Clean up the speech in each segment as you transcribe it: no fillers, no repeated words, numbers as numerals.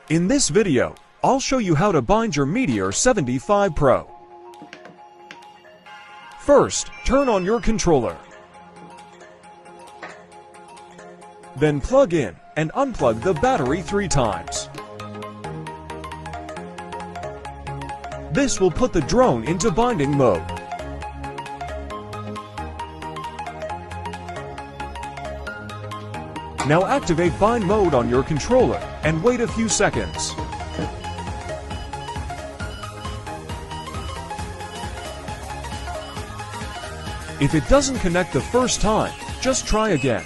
In this video, I'll show you how to bind your Meteor75 Pro. First, turn on your controller. Then plug in and unplug the battery 3 times. This will put the drone into binding mode. Now activate bind mode on your controller and wait a few seconds. If it doesn't connect the first time, just try again.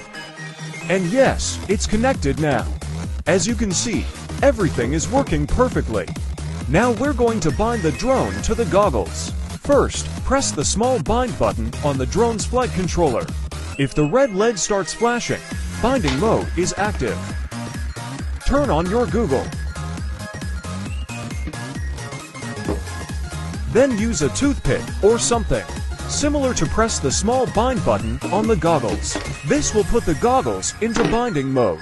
And yes, it's connected now. As you can see, everything is working perfectly. Now we're going to bind the drone to the goggles. First, press the small bind button on the drone's flight controller. If the red LED starts flashing, binding mode is active. Turn on your Google. Then use a toothpick or something similar to press the small bind button on the goggles. This will put the goggles into binding mode.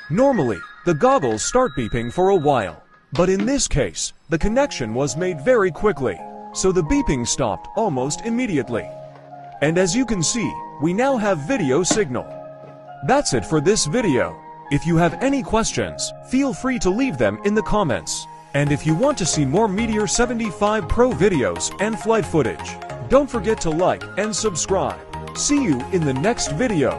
Normally, the goggles start beeping for a while, but in this case, the connection was made very quickly, so the beeping stopped almost immediately. And as you can see, we now have video signal. That's it for this video. If you have any questions, feel free to leave them in the comments. And if you want to see more Meteor75 Pro videos and flight footage, don't forget to like and subscribe. See you in the next video.